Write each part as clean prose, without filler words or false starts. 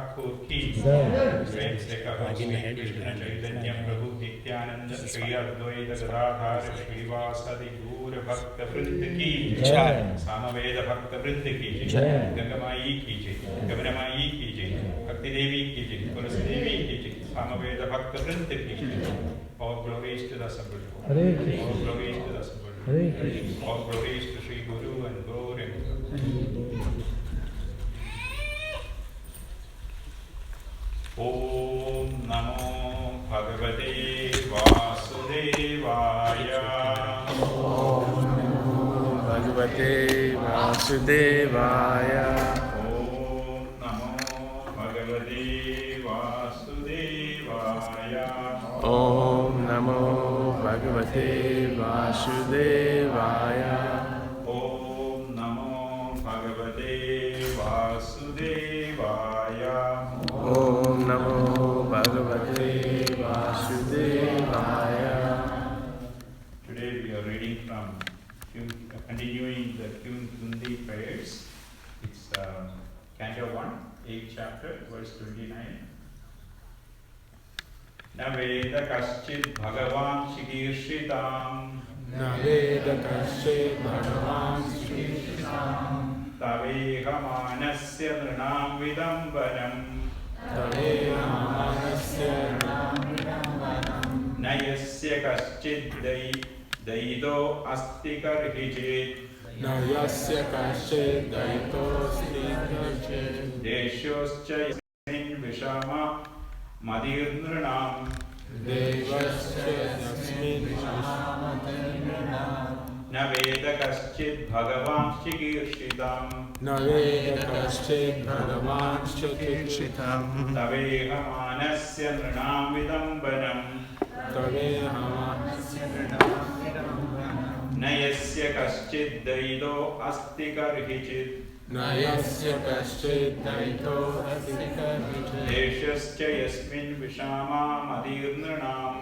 ठाकुर की प्रेम से कहो श्री कृष्ण चैतन्य प्रभु नित्यानंद श्री अद्वैत गदाधर श्रीवासदि गौर भक्त वृंद की सामवेद भक्त वृंद की गंगामाई की जय, गगनमाई की जय, भक्ति देवी की जय, तुलसी देवी की जय, सामवेद भक्त वृंद की जय। All glories to the Supreme Lord. All glories to the Supreme Lord. All glories to Sri Guru and Gaur and Om Namo Bhagavate Vasudevaya. Om Namo Bhagavate Vasudevaya. Om Namo Bhagavate Vasudevaya. Om Namo Bhagavate Vasudevaya. Om Namo Bhagavate Vasudevaya. Om Namo Bhagavate Vasudevaya. Today we are reading from, continuing the Kundi prayers. It's Canto 1, 8th chapter, verse 29. Na veda kaschid bhagavan shikirshritam. Na veda kaschid bhagavan shikirshritam. Taveha manasya nrinam vidambanam. Taveha manasya nrinam vidambanam. Na yasya kaschid daido asti karhichit. Na yasya kaschid daido asti karhichit. Deshoscha yasmin vishama Madirnranam. Devascha yasmin vishamatirnranam. Na veda kaschid bhagavan shikirshritam. Na veda kaschid bhagavan shikirshritam. Taveha manasya nrinam vidambanam. Taveha manasya nrinam vidambanam. Na yasya kaschid daido asti karhichit. Na yasya kaschid daito asti karhichit. Deshascha yasmin vishama madirnranam.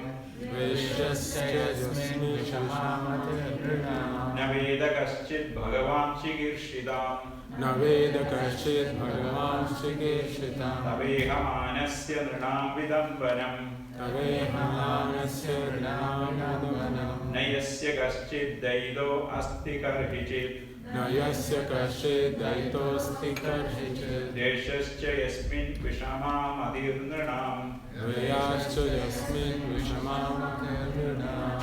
Veshasya yasmin vishamatirnranam. Na veda kaschid bhagavan shikirshritam. Na veda kaschid bhagavan shikirshritam. Taveha manasya nrinam vidambanam. Taveha manasya nrinam vidambanam. Na yasya kaschid daido asti karhichit. Na yasya kaschid daito asti karhichit. Deshascha yasmin vishama madirnranam. Vayascha yasmin vishamatirnranam.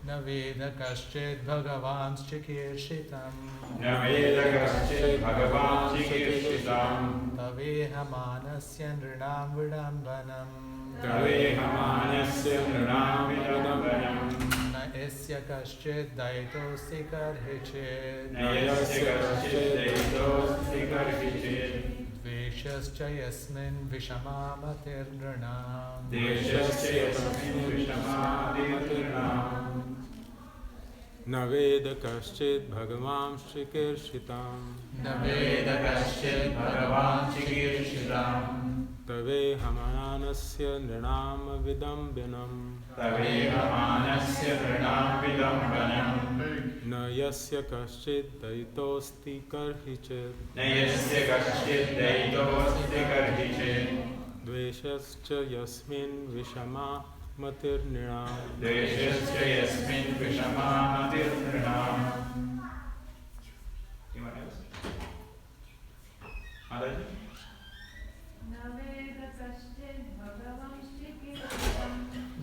Na veda kaschid bhagavan shikirshritam. Na veda kaschid bhagavan shikirshritam. Taveha manasya nrinam vidambanam. Taveha manasya nrinam vidambanam. Na yasya kaschid daitosti karhichit. Na yasya kaschid daitosti karhichit. Dveshascha yasmin vishamatirnranam. Deshascha yasmin vishamatirnranam. Na veda kaschid bhagavan shikirshritam. Na veda kaschid bhagavan shikirshritam. Taveha manasya nrinam vidambanam. Taveha manasya nrinam vidambanam. Na yasya kaschid daitosti karhichit. Na yasya kaschid daitosti karhichit. Dveshascha yasmin vishamatirnranam. Deshascha yasmin vishamatirnranam. Anyone else? Mataji? Na veda kaschid bhagavan shikirshritam.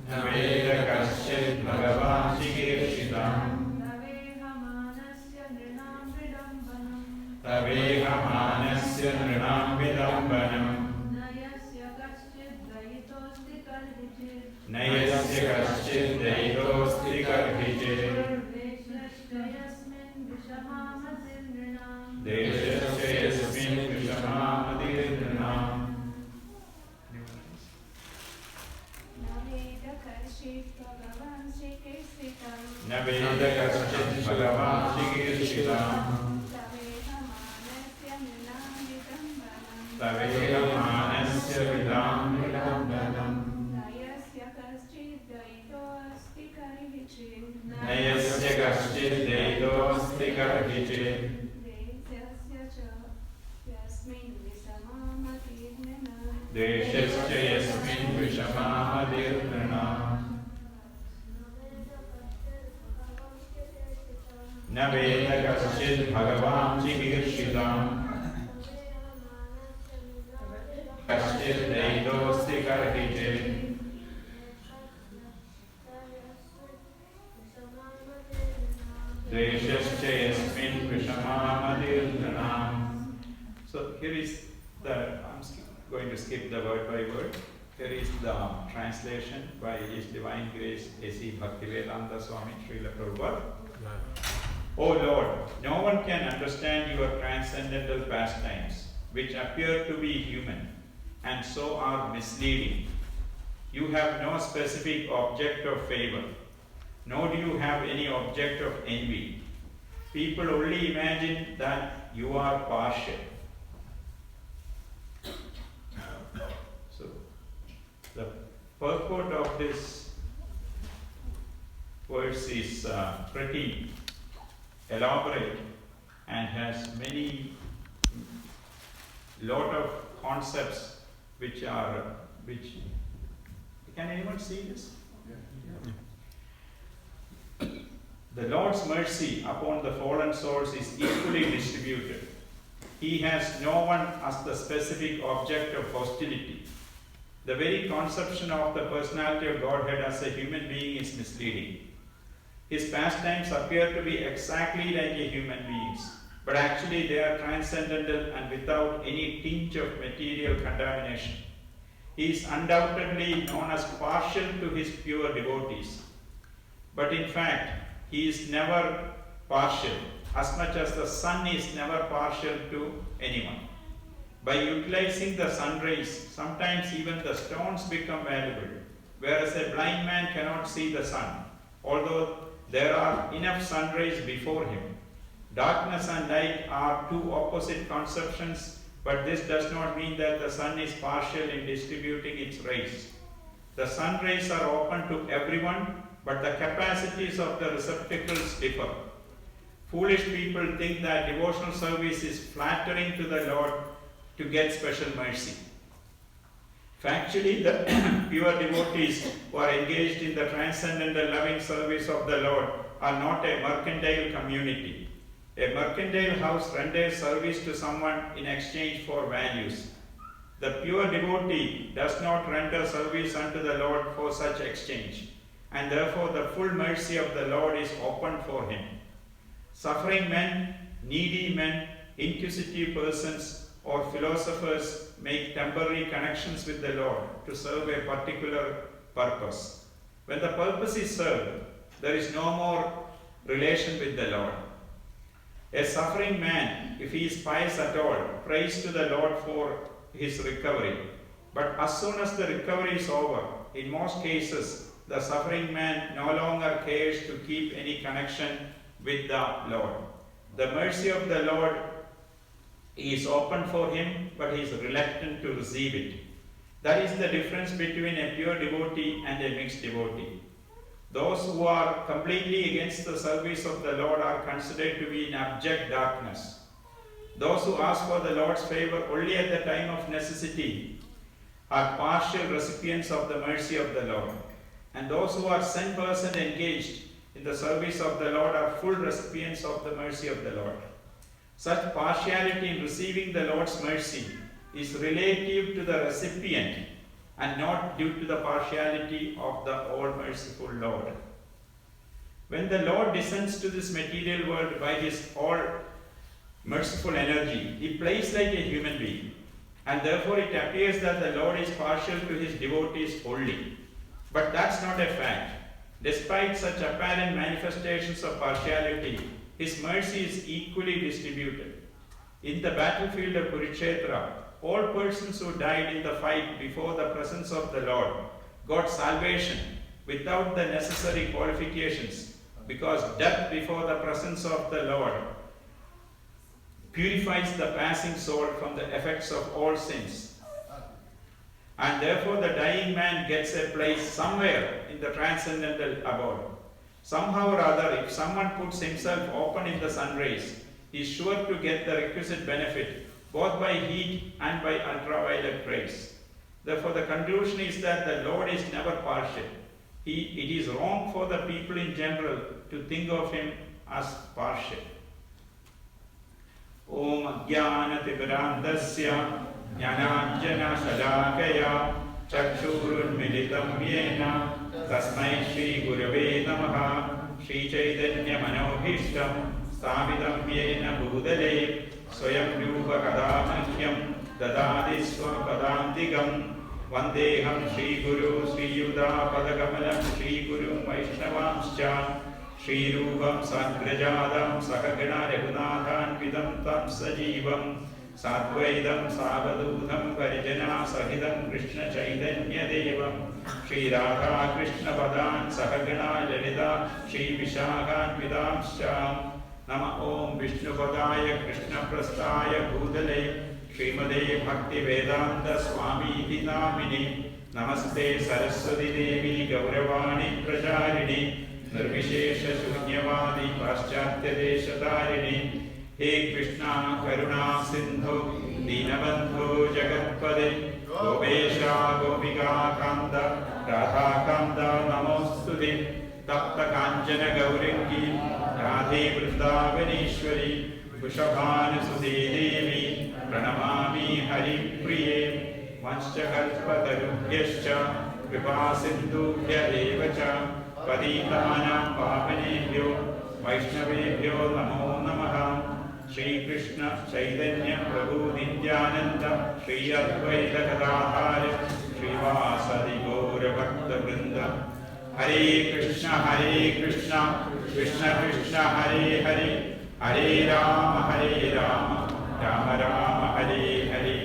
Na veda kaschid bhagavan shikirshritam. Taveha manasya nrinam vidambanam. Taveha manasya nrinam vidambanam. Na yasya kaschid daitosti karhichit. Na yasya kaschid daitosti karhichit. Deshascha yasmin vishamatirnranam. Deshascha yasmin vishamatirnranam. Na veda kaschid bhagavan shikirshritam. Na veda kaschid bhagavan shikirshritam. Taveha manasya nrinam vidambanam. Taveha manasya vidambanam. Na yasya kaschid daitosti karhichit. Na yasya kaschid daitosti karhichit. Deshasya cha yasmin vishamatirnranam. क्लेशश्च यस्मिन् विषमामतिर्नृणाम् न वेद कश्चित् भगवान् चिकीर्षिताम् कश्चित् दैतोऽस्ति कर्हिचित् द्वेषश्च यस्मिन् विषमामतिर्नृणाम्. So here is going to skip the word by word. Here is the translation by His Divine Grace A.C. Bhaktivedanta Swami Srila Prabhupada. O Lord, no one can understand your transcendental pastimes, which appear to be human and so are misleading. You have no specific object of favor, nor do you have any object of envy. People only imagine that you are partial. So, the purport of this verse is pretty elaborate and has lot of concepts which can anyone see this? Yeah. The Lord's mercy upon the fallen souls is equally distributed. He has no one as the specific object of hostility. The very conception of the personality of Godhead as a human being is misleading. His pastimes appear to be exactly like a human being's, but actually they are transcendental and without any tinge of material contamination. He is undoubtedly known as partial to his pure devotees. But in fact, he is never partial, as much as the sun is never partial to anyone. By utilizing the sun rays, sometimes even the stones become valuable, whereas a blind man cannot see the sun, although there are enough sun rays before him. Darkness and light are two opposite conceptions, but this does not mean that the sun is partial in distributing its rays. The sun rays are open to everyone, but the capacities of the receptacles differ. Foolish people think that devotional service is flattering to the Lord to get special mercy. Factually, the pure devotees who are engaged in the transcendental loving service of the Lord are not a mercantile community. A mercantile house renders service to someone in exchange for values. The pure devotee does not render service unto the Lord for such exchange, and therefore the full mercy of the Lord is open for him. Suffering men, needy men, inquisitive persons, or philosophers make temporary connections with the Lord to serve a particular purpose. When the purpose is served, there is no more relation with the Lord. A suffering man, if he is pious at all, prays to the Lord for his recovery. But as soon as the recovery is over, in most cases, the suffering man no longer cares to keep any connection with the Lord. The mercy of the Lord is open for him, but he is reluctant to receive it. That is the difference between a pure devotee and a mixed devotee. Those who are completely against the service of the Lord are considered to be in abject darkness. Those who ask for the Lord's favor only at the time of necessity are partial recipients of the mercy of the Lord. And those who are 100% engaged in the service of the Lord are full recipients of the mercy of the Lord. Such partiality in receiving the Lord's mercy is relative to the recipient and not due to the partiality of the all-merciful Lord. When the Lord descends to this material world by his all-merciful energy, he plays like a human being, and therefore it appears that the Lord is partial to his devotees only. But that's not a fact. Despite such apparent manifestations of partiality, his mercy is equally distributed. In the battlefield of Kurukshetra, all persons who died in the fight before the presence of the Lord got salvation without the necessary qualifications, because death before the presence of the Lord purifies the passing soul from the effects of all sins. And therefore the dying man gets a place somewhere in the transcendental abode. Somehow or other, if someone puts himself open in the sun rays, he is sure to get the requisite benefit, both by heat and by ultraviolet rays. Therefore, the conclusion is that the Lord is never partial. It is wrong for the people in general to think of him as partial. Om Ajnanatimirandasya Jnananjana Shalakaya Chakshurunmilitam Yena Tasmai Shri Gurave Namaha Shri Chaitanya Manohishtam Sthapitam Yena Bhudale Swayam Rupa Kadamahyam Dadadi Swapadantikam Vandeham Shri Guru Sri Yuda Padakamalam Shri Guru Vaishnavamscha Shri Rupam Sangrajadam Sakagana Raghunathan Vidam Tam Sajivam Sadvaidam Savadudham Parijana Sahidam Krishna Chaitanya Devam Shri Radha Krishna Padan Sakagana Lalita Shri Vishakhan Vidamscha Nama Om Vishnu Padaya Krishna Prastaya Bhudale Srimade Bhakti Vedanta Swami Dinamini Namaste Saraswati Devi Gauravani Pracharini Nirvishesha Shunyavadi Paschatya Deshatarini He Krishna Karuna Sindhu Dinabandhu Jagatpade Gopesha Gopika Kanda Radha Kanda Namostute Tapta Kanjana Gauringi Radhe Vrindavanishwari Kushabhana Sudhe Devi Pranamami Hari Priye Vanchakalpatarubhyascha Vipasindubhya evacha Patitanam Pavanebhyo Vaishnavebhyo Namo Namaha Shri Krishna Chaitanya Prabhu Nityananda Shri Advaita Gadadhara Shri Vasadi Gaura Bhakta Vrinda Hare Krishna Krishna Krishna Hare Hare Hare Rama Rama Rama Hare Hare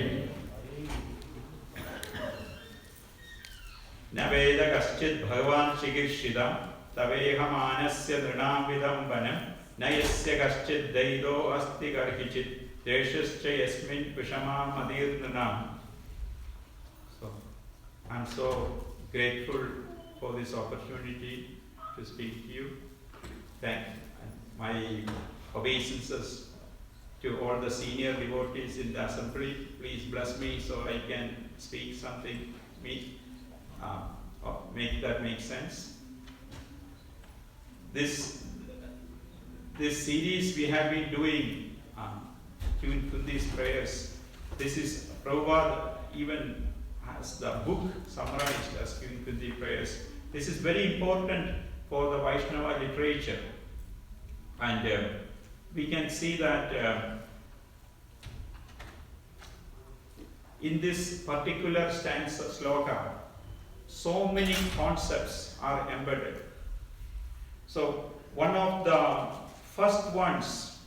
Naveda Kaschit Bhagavan Shigirshidam Taveha Manasya Drinam Vidambanam Nayasya Kaschit Daido Asti Karhichit Deshascha Yasmin Vishama Madirnanam. So, I'm so grateful for this opportunity to speak to you. Thank my obeisances to all the senior devotees in the assembly. Please bless me so I can speak something, make that make sense. This series we have been doing, these prayers. This is Prabhupada even has the book summarized as Kunti prayers. This is very important for the Vaishnava literature, and we can see that in this particular stanza sloka, so many concepts are embedded. So one of the first ones,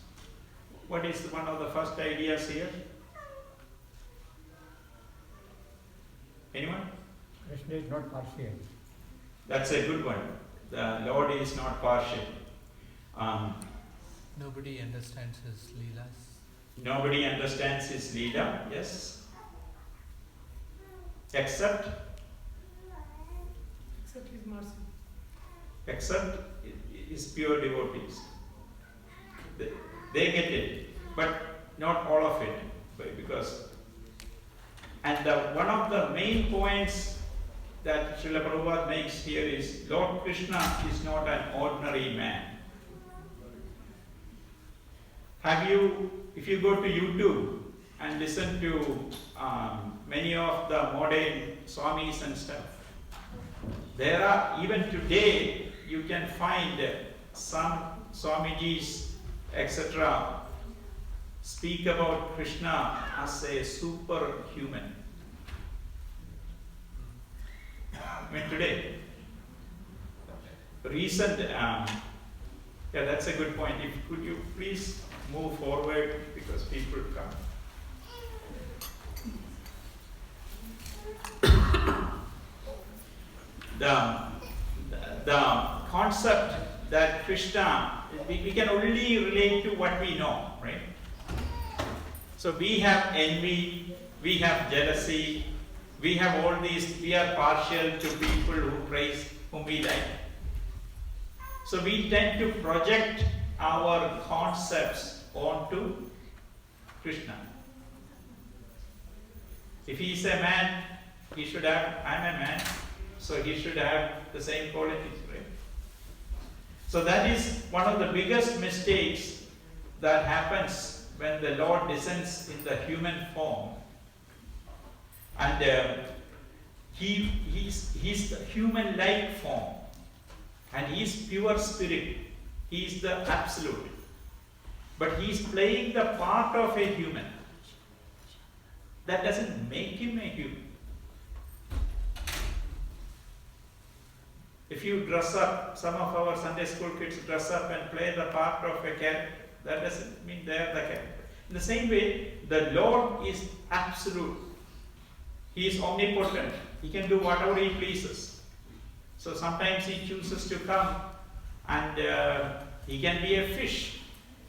what is one of the first ideas here? Anyone? Krishna is not partial. That's a good one. The Lord is not partial. Nobody understands his leelas. Nobody understands his leela, yes. Except his mercy. Except his pure devotees. They get it, but not all of it. Because, and one of the main points that Srila Prabhupada makes here is Lord Krishna is not an ordinary man. If you go to YouTube and listen to many of the modern Swamis and stuff, there are, even today, you can find some Swamijis, etc., speak about Krishna as a superhuman. I mean, today, recent, yeah, that's a good point. Could you please move forward because people come. The concept that Krishna, we can only relate to what we know, right? So we have envy, we have jealousy, we have all these, we are partial to people whom we like. So we tend to project our concepts onto Krishna. If he is a man, He should have, I'm a man, so he should have the same qualities, right? So that is one of the biggest mistakes that happens when the Lord descends in the human form. And he's the human-like form. And he's pure spirit. He's the absolute. But he's playing the part of a human. That doesn't make him a human. If you dress up, some of our Sunday school kids dress up and play the part of a character, that doesn't mean they are the character. In the same way, the Lord is absolute. He is omnipotent. He can do whatever he pleases. So sometimes he chooses to come and he can be a fish.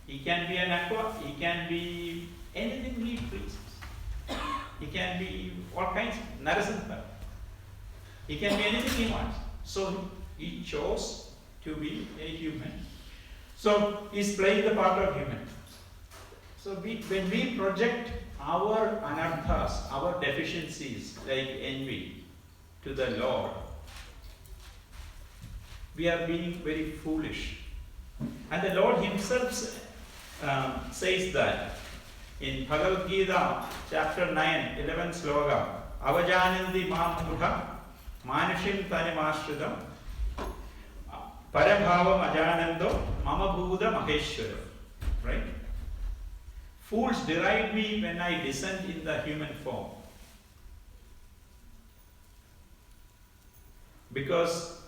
He can be an aqua. He can be anything he pleases. He can be all kinds of Narasimha. He can be anything he wants. So he chose to be a human. So he's playing the part of human. So when we project our anarthas, our deficiencies like envy to the Lord, we are being very foolish. And the Lord himself says that in Bhagavad Gita chapter 9, 11 sloka, Avajanandi Mamudha Manushim Tanimashrudam Parabhavam Ajanando Mama Bhuda Maheshwara. Right? Fools deride me when I descend in the human form. Because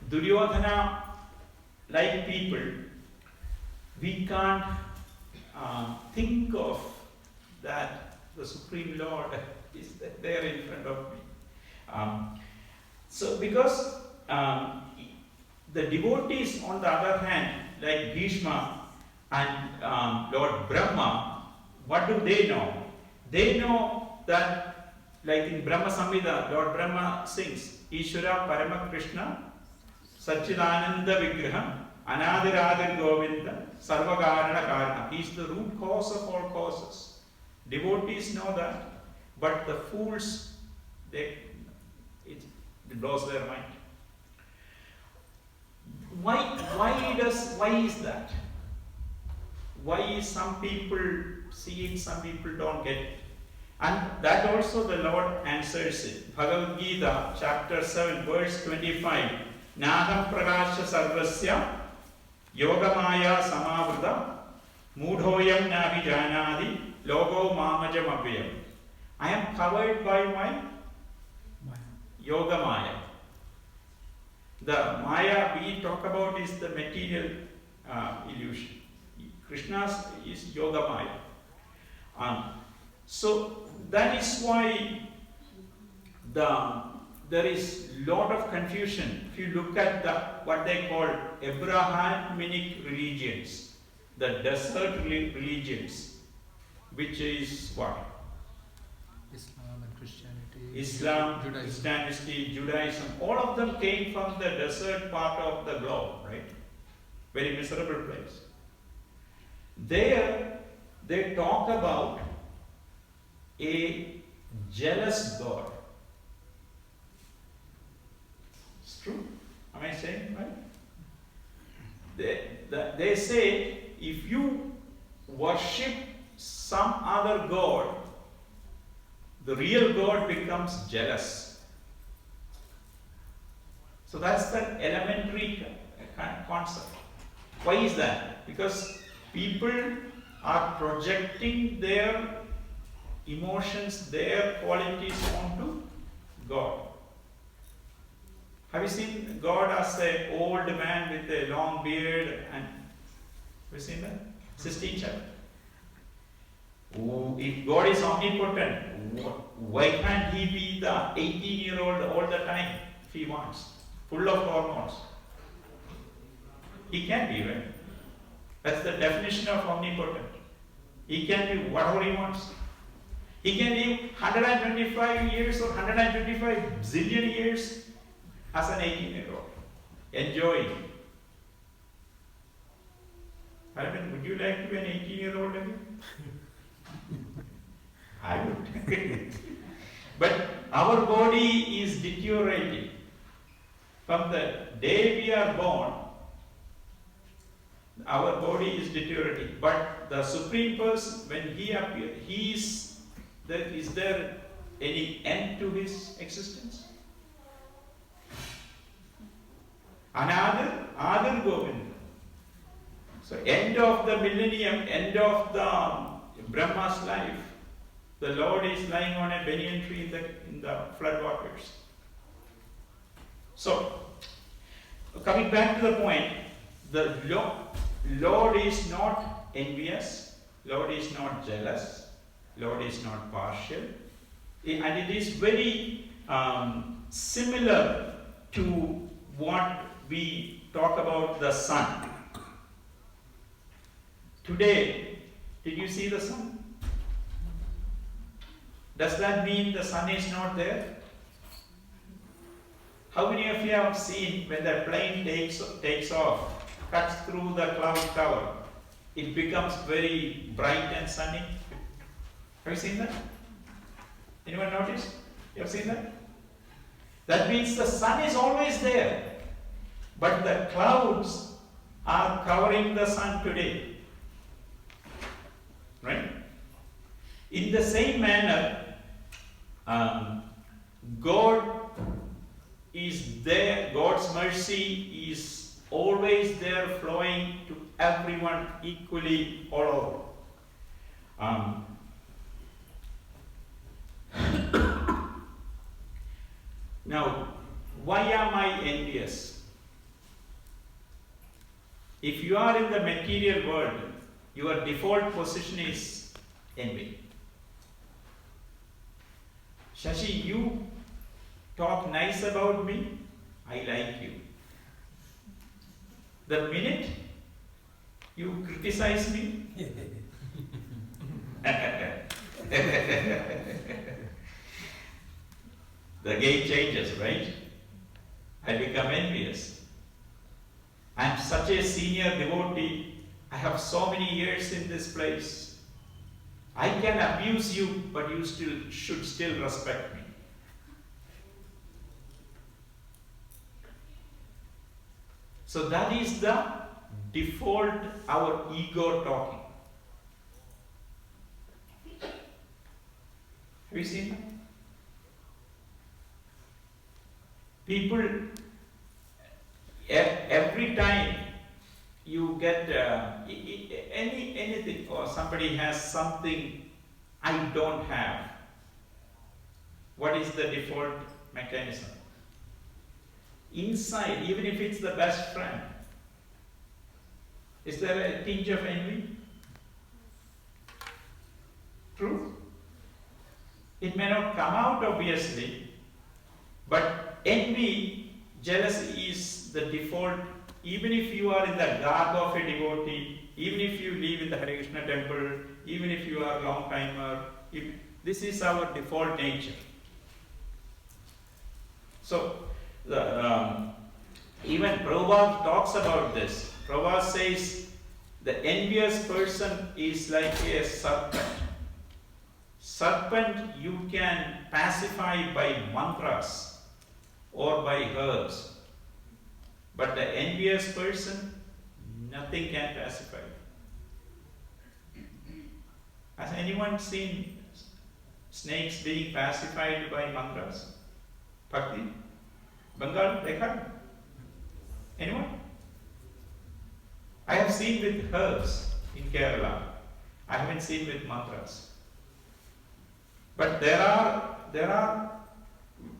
Duryodhana, like people, we can't think of that the Supreme Lord is there in front of me. So because the devotees on the other hand, like Bhishma and Lord Brahma, what do they know? They know that, like in Brahma Samhita, Lord Brahma sings, Ishvara Parama Krishna Satchidananda Vigraham Anadiradir Govinda Sarvakarana Karana. He is the root cause of all causes. Devotees know that, but the fools, it blows their mind. Why is that? Why is some people see it, some people don't get it? And that also the Lord answers it. Bhagavad Gita chapter 7 verse 25. Naham prakasha sarvasya yogamaya samavrita mudhoyam navi janadi logo mamajam abhyam. I am covered by my yoga maya. The maya we talk about is the material illusion. Krishna's is yoga maya. So that is why there is lot of confusion. If you look at what they call Abrahamic religions, the desert religions, which is what? Islam and Christianity. Islam, Judaism. Christianity, Judaism, all of them came from the desert part of the globe, right? Very miserable place. There, they talk about a jealous God. It's true. Am I saying right? They say if you worship some other God, the real God becomes jealous. So that's the elementary concept. Why is that? Because people are projecting their emotions, their qualities onto God. Have you seen God as an old man with a long beard? And have you seen that? Sistine Chapel. If God is omnipotent, why can't he be the 18-year-old all the time if he wants? Full of hormones. He can be, right? That's the definition of omnipotent. He can be whatever he wants. He can live 125 years or 125 zillion years as an 18-year-old, enjoying. I mean, would you like to be an 18-year-old again? I would. But our body is deteriorating. From the day we are born, our body is deteriorating. But the Supreme Person, when He appears, is there any end to His existence? Another Govinda. So end of the millennium, end of the Brahma's life, the Lord is lying on a banyan tree in the flood waters. So, coming back to the point, the Lord is not envious, Lord is not jealous, Lord is not partial, and it is very similar to what we talk about the sun. Today, did you see the sun? Does that mean the sun is not there? How many of you have seen when the plane takes off, cuts through the cloud cover, it becomes very bright and sunny? Have you seen that? Anyone notice? You have seen that? That means the sun is always there, but the clouds are covering the sun today. Right? In the same manner, God is there, God's mercy is always there, flowing to everyone equally all over. Now, why am I envious? If you are in the material world, your default position is envy. Shashi, you talk nice about me, I like you. The minute you criticize me, the game changes, right? I become envious. I am such a senior devotee. I have so many years in this place. I can abuse you, but you should still respect me. So that is the default, our ego talking. Have you seen that? People, every time you get anything, or somebody has something I don't have, what is the default mechanism? Inside, even if it's the best friend, is there a tinge of envy? True? It may not come out obviously, but envy, jealousy is the default. Even if you are in the garb of a devotee, even if you live in the Hare Krishna temple, even if you are a long timer, this is our default nature. So, even Prabhupada talks about this. Prabhupada says the envious person is like a serpent. Serpent you can pacify by mantras or by herbs. But the envious person, nothing can pacify. Has anyone seen snakes being pacified by mantras? Bhakti? Bengal? Dekha? Anyone? I have seen with herbs in Kerala. I haven't seen with mantras. But there are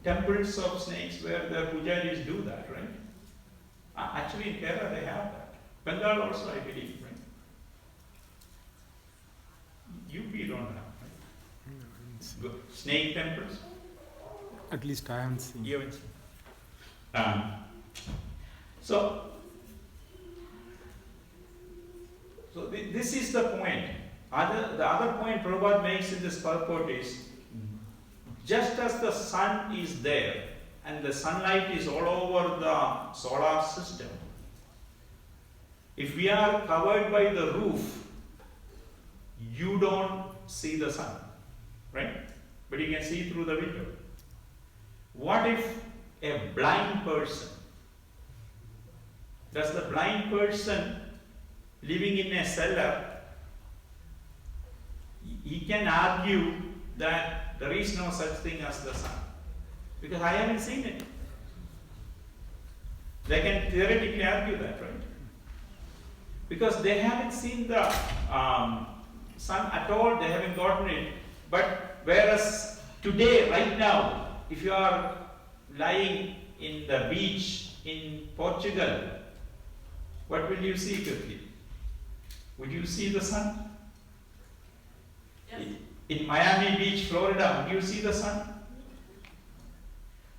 temples of snakes where the pujaris do that, right? Actually in Kerala they have that. Bengal also I believe, right? UP don't have, right? Snake temples? At least I haven't seen. You haven't seen. So this is the point. The other point Prabhupada makes in this purport is, just as the sun is there and the sunlight is all over the solar system, if we are covered by the roof, you don't see the sun, right? but you can see through the window. What if a blind person, does the blind person living in a cellar, he can argue that there is no such thing as the sun? Because I haven't seen it. They can theoretically argue that, right? Because they haven't seen the sun at all, they haven't gotten it. But whereas today, right now, if you are lying in the beach in Portugal, what will you see quickly? Would you see the sun? Yes. In Miami Beach, Florida, would you see the sun?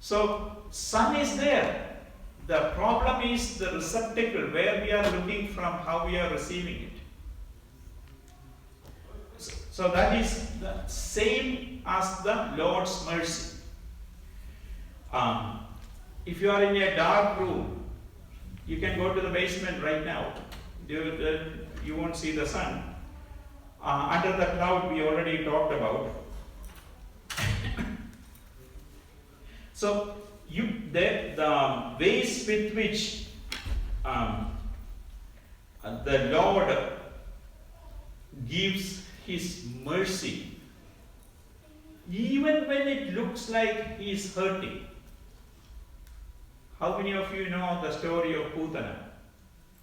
So, sun is there. The problem is the receptacle, where we are looking from, how we are receiving it. So that is the same as the Lord's mercy. If you are in a dark room, you can go to the basement right now. You won't see the sun. Under the cloud, we already talked about. So the ways with which the Lord gives His mercy, even when it looks like He is hurting. How many of you know the story of Putana?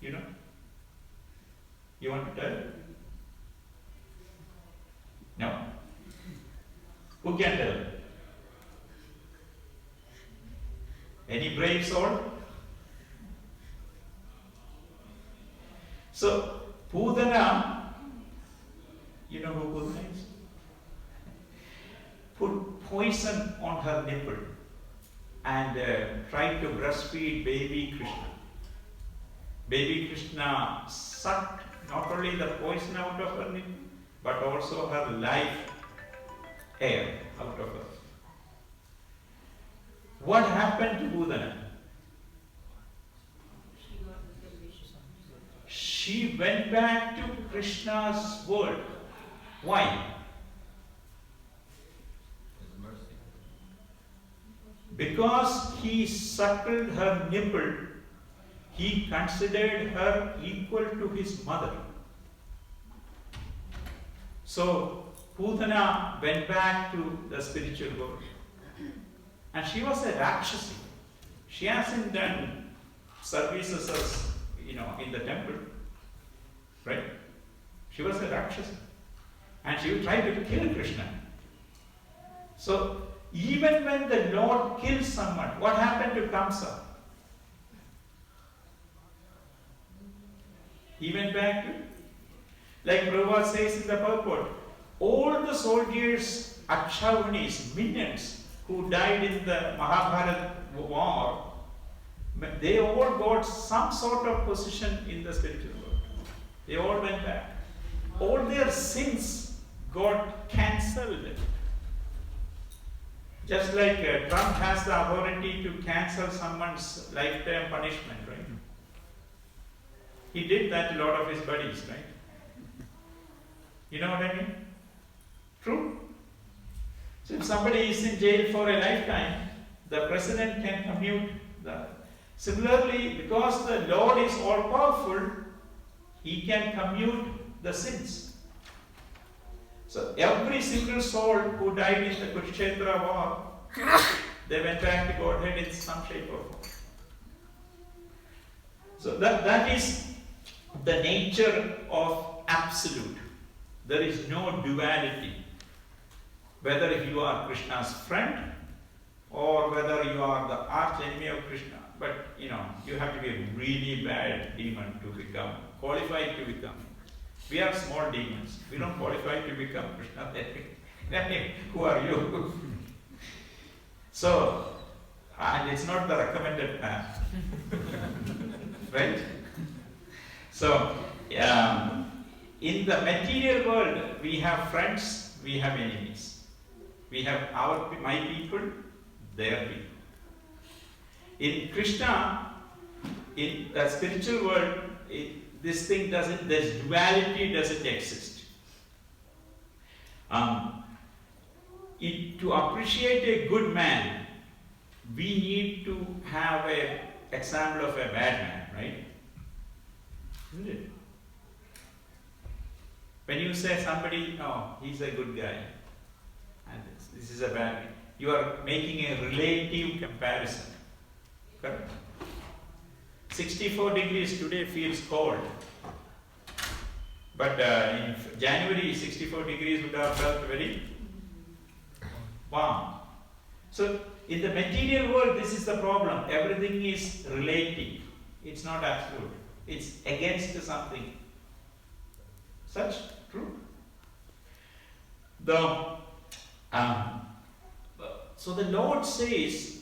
You know? You want to tell? No? Who can tell? Any brave soul? So, Putana, you know who Putana is? Put poison on her nipple and tried to breastfeed baby Krishna. Baby Krishna sucked not only the poison out of her nipple, but also her life air out of her. What happened to Putana? She went back to Krishna's world. Why? Because he suckled her nipple, he considered her equal to his mother. So, Putana went back to the spiritual world. And she was a Rakshasi. She hasn't done services as, in the temple. Right? She was a Rakshasi. And she tried to kill Krishna. So, even when the Lord kills someone, what happened to Kamsa? He went back to, like Prabhupada says in the purport, all the soldiers, Akshavanis, minions, who died in the Mahabharata war, they all got some sort of position in the spiritual world. They all went back. All their sins got cancelled. Just like Trump has the authority to cancel someone's lifetime punishment, right? He did that to a lot of his buddies, right? You know what I mean? True? So if somebody is in jail for a lifetime, the president can commute that. Similarly, because the Lord is all powerful, He can commute the sins. So every single soul who died in the Kurukshetra war, they went back to Godhead in some shape or form. So that is the nature of absolute. There is no duality. Whether you are Krishna's friend or whether you are the arch enemy of Krishna. But you have to be a really bad demon to become, qualified to become. We are small demons. We don't qualify to become Krishna. Who are you? So, and it's not the recommended path. Right? So, in the material world, we have friends, we have enemies. We have my people, their people. In Krishna, in the spiritual world, this duality doesn't exist. to appreciate a good man, we need to have an example of a bad man, right? Isn't it? When you say somebody, oh, he's a good guy, and this is a bad guy, you are making a relative comparison. Correct? 64 degrees today feels cold. But in January, 64 degrees would have felt very warm. So, in the material world, this is the problem. Everything is relative. It's not absolute. It's against something. Such true. So the Lord says,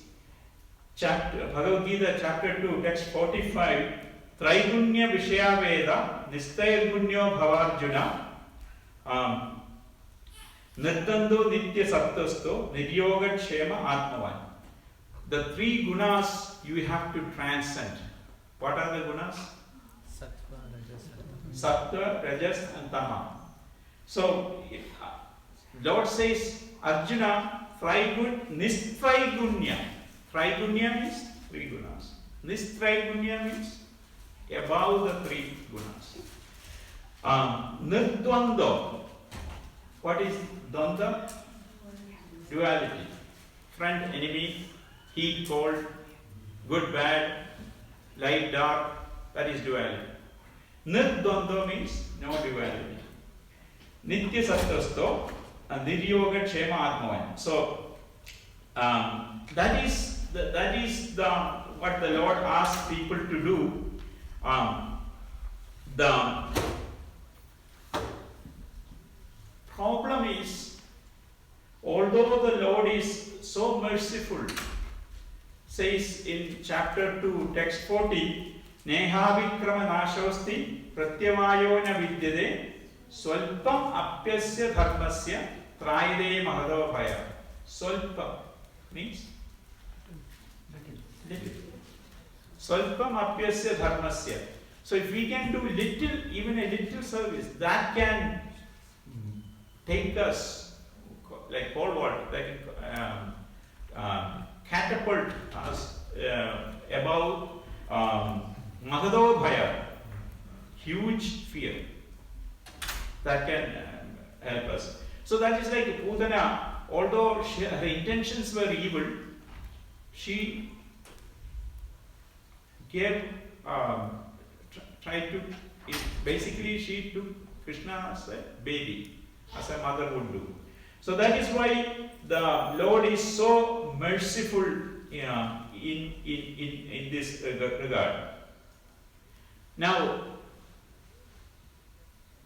Bhagavad Gita chapter 2, text 45, Traigunya Vishaya Veda, Nistairgunyo Bhavarjuna, Nirdando Nitya Sattasto, Niryoga Kshema Atmavan. The three gunas you have to transcend. What are the gunas? Sattva, Rajas, and Sattva, Rajas and Tama. So, Lord says, Arjuna, Nistraigunya. Traigunya means three gunas. Nistraigunya means above the three gunas. Nirdvando. What is dvanda? Duality. Friend, enemy, heat, cold, good, bad, light, dark. That is duality. Nirdvando means no duality. Nitya Sattasto and Niryoga Kshema Atmavan. So that is what the Lord asks people to do. The problem is, although the Lord is so merciful, says in chapter 2, text 40, Nehavikrama nashosti pratyavayo na vidyade swalpam apyasya dharmasya trayade mahado bhaya. Swalpam means little. Swalpam apyasya dharmasya. So if we can do little, even a little service, that can take us, like pole vault, like catapult us above Mahado Bhaya, huge fear. That can help us. So that is like Putana, although her intentions were evil, she gave, tried to, basically she took Krishna as a baby, as a mother would do. So that is why the Lord is so merciful in this regard. Now,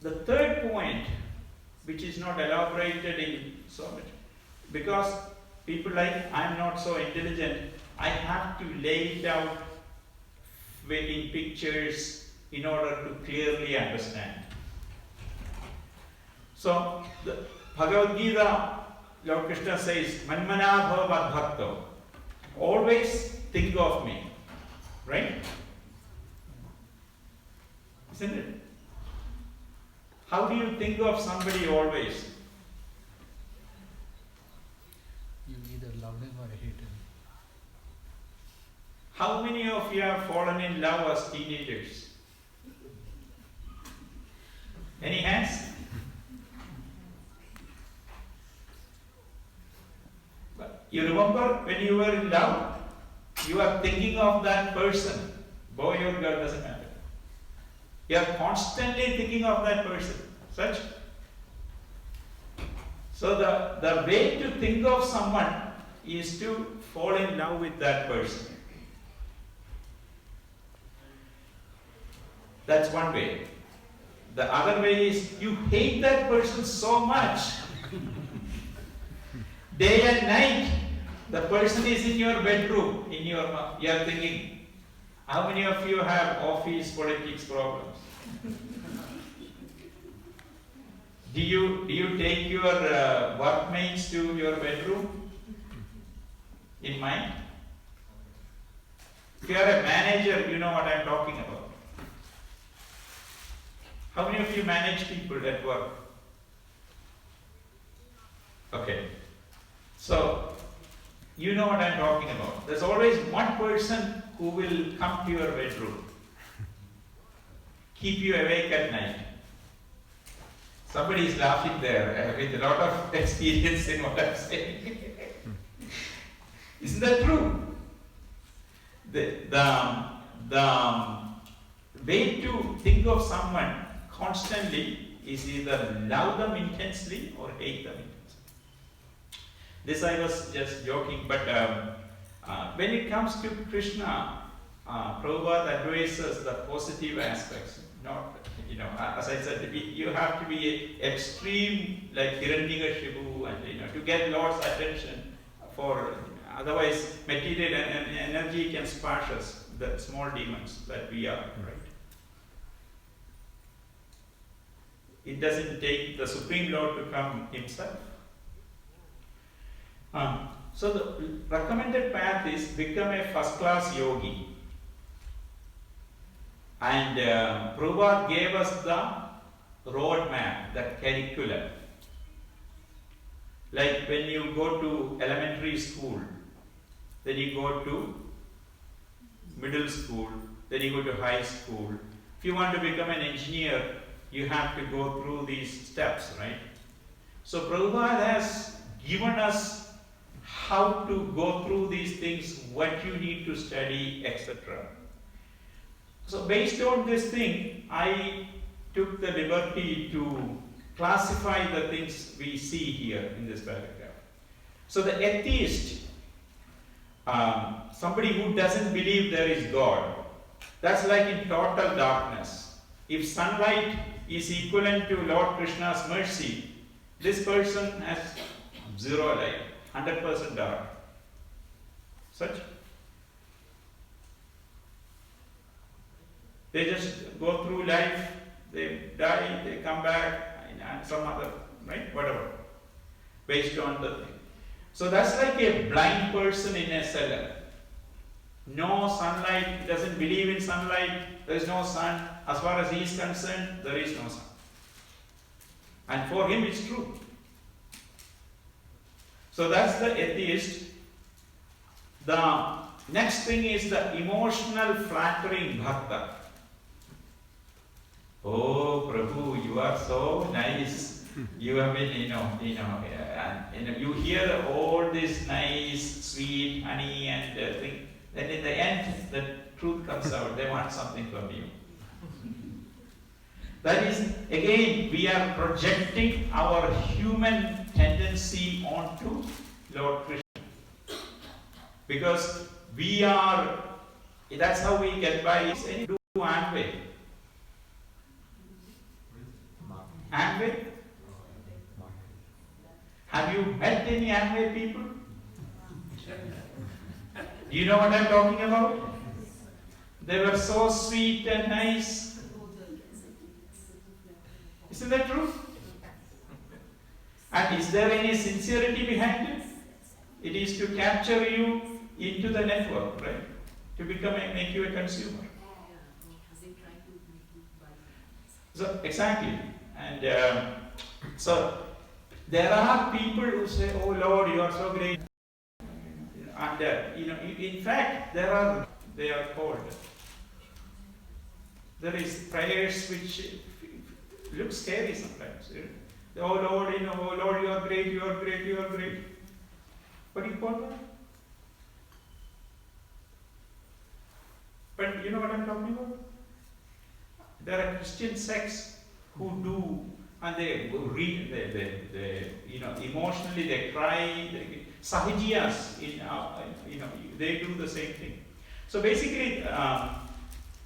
the third point, which is not elaborated in so much, because people like, I am not so intelligent, I have to lay it out in pictures in order to clearly understand. So, the Bhagavad Gita, Lord Krishna says, Manmana bhava bhakto. Always think of me. Right? Isn't it? How do you think of somebody always? you either love him or hate him. How many of you have fallen in love as teenagers? Any hands? But you remember when you were in love, you are thinking of that person, boy or girl, doesn't matter. You are constantly thinking of that person. Such. So the way to think of someone is to fall in love with that person. That's one way. The other way is you hate that person so much. Day and night, the person is in your bedroom, you are thinking. How many of you have office politics problems? Do you take your workmates to your bedroom in mind? If you are a manager, you know what I am talking about. How many of you manage people at work? Okay. So, you know what I'm talking about. There's always one person who will come to your bedroom, keep you awake at night. Somebody is laughing there with a lot of experience in what I'm saying. Isn't that true? The way to think of someone constantly is either love them intensely or hate them intensely. This I was just joking, but when it comes to Krishna, Prabhupada advises the positive aspects, not, as I said, you have to be extreme like Hiranyakashipu and, to get Lord's attention for, otherwise material and energy can sparsh us, the small demons that we are, right? It doesn't take the Supreme Lord to come himself. So the recommended path is become a first-class yogi. And Prabhupada gave us the roadmap, the curriculum. Like when you go to elementary school, then you go to middle school, then you go to high school. If you want to become an engineer, you have to go through these steps, right? So Prabhupada has given us how to go through these things, what you need to study, etc. So based on this thing, I took the liberty to classify the things we see here in this paragraph. So the atheist, somebody who doesn't believe there is God, that's like in total darkness. If sunlight is equivalent to Lord Krishna's mercy, this person has zero light, 100% dark. Such. They just go through life, they die, they come back, and some other, right? Whatever. Based on the thing. So that's like a blind person in a cellar. No sunlight, doesn't believe in sunlight, there is no sun. As far as he is concerned, there is no sun. And for him it's true. So that's the atheist. The next thing is the emotional flattering bhakta. Oh Prabhu, you are so nice. You have been, and you hear all this nice, sweet honey and thing. Then in the end, the truth comes out. They want something from you. That is, again, we are projecting our human tendency onto Lord Krishna. Because we are, that's how we get by. Any do Amway. Amway? Have you met any Amway people? Do you know what I'm talking about? They were so sweet and nice. Isn't that true? And is there any sincerity behind it? It is to capture you into the network, right? To make you a consumer. So exactly, and so there are people who say, "Oh Lord, you are so great," and in fact, they are called. There is prayers which look scary sometimes. Oh Lord, oh Lord, you are great, you are great, you are great. What do you call that? But you know what I'm talking about? There are Christian sects who do, and they read, they emotionally they cry. Sahajiyas, they do the same thing. So basically,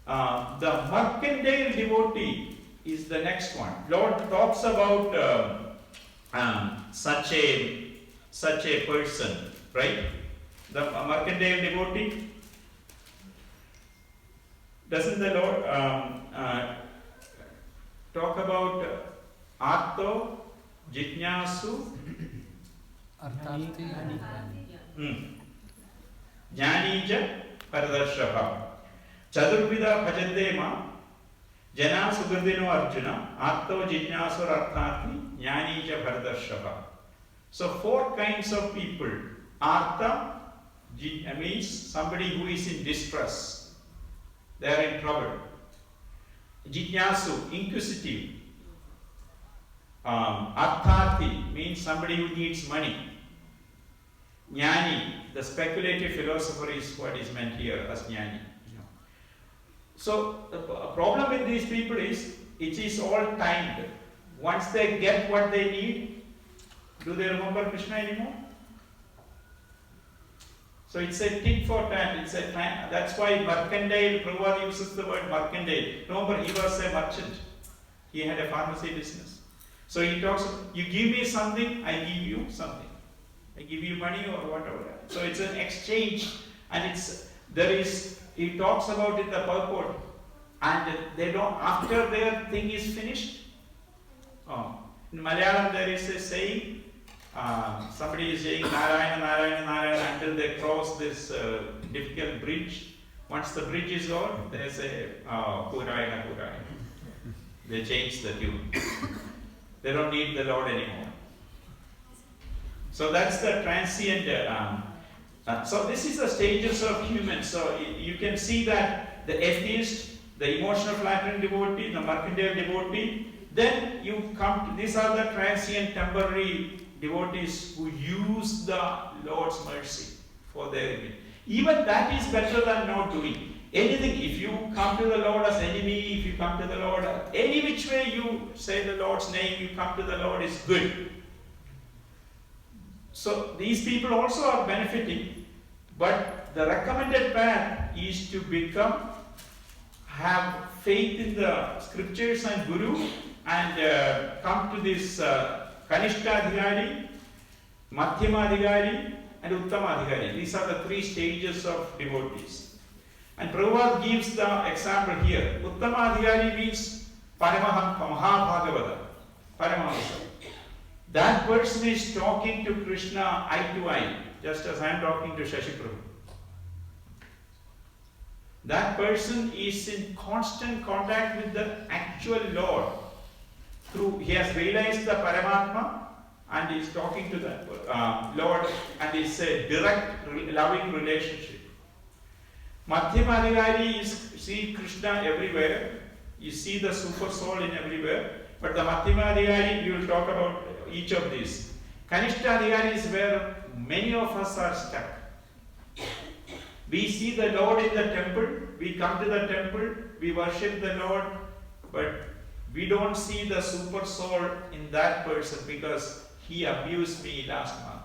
the mercantile devotee is the next one. Lord talks about such a person, right? The mercantile devotee. Doesn't the Lord talk about Artho, Jitnyasu, Jnanija, Paradarshava. Chadurvida Bhajante Ma, Jana Sugardino Arjuna, Artho Jitnyasu Arthati, Jnanija Paradarshava. So 4 kinds of people. Artha means somebody who is in distress. They are in trouble. Jitnyasu, inquisitive. Artharthi means somebody who needs money. Jnani, the speculative philosopher, is what is meant here as jnani. So the problem with these people is it is all timed. Once they get what they need, do they remember Krishna anymore? So it's a tit for tat. It's a time. That's why mercantile, Prabhupada uses the word mercantile. Remember, he was a merchant. He had a pharmacy business. So he talks, you give me something, I give you something. I give you money or whatever. So it's an exchange, and he talks about it, the purport, and they don't, after their thing is finished. In Malayalam there is a saying, somebody is saying Narayana, Narayana, Narayana until they cross this difficult bridge. Once the bridge is on, they say, Purayana, Purayana. They change the tune. They don't need the Lord anymore. So that's the transient. So this is the stages of humans. So you can see that the atheist, the emotional flattering devotee, the mercantile devotee, then you come to, these are the transient temporary devotees who use the Lord's mercy for their good. Even that is better than not doing anything. If you come to the Lord as enemy, if you come to the Lord, any which way you say the Lord's name, you come to the Lord is good. So these people also are benefiting, but the recommended path is to have faith in the scriptures and Guru, and come to this Kanishta-adhikari, Madhyama-adhikari, and Uttama-adhikari. These are the 3 stages of devotees. And Prabhupada gives the example here. Uttama-adhikari means Mahabhagavata, Paramahamsa. That person is talking to Krishna eye to eye, just as I am talking to Shashi Prabhu. That person is in constant contact with the actual Lord. He has realized the Paramatma and is talking to the Lord, and it's a direct loving relationship. Madhyamadhikari is see Krishna everywhere. You see the super soul in everywhere. But the Madhyamadhikari, we will talk about each of these. Kanishta-adhikari is where many of us are stuck. We see the Lord in the temple, we come to the temple, we worship the Lord, but we don't see the super soul in that person because he abused me last month.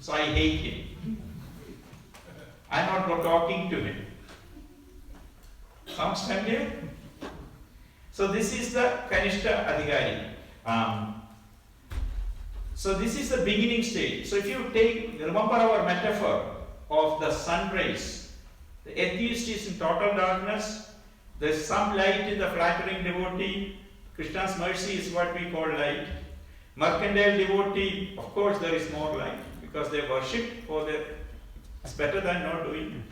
So I hate him. I'm not talking to him. Sounds familiar? So this is the Kanishta-adhikari. So this is the beginning stage. So if you remember our metaphor of the sun rays, the atheist is in total darkness, there's some light in the flattering devotee, Krishna's mercy is what we call light. Mercantile devotee, of course there is more light, because they worship for their, it's better than not doing,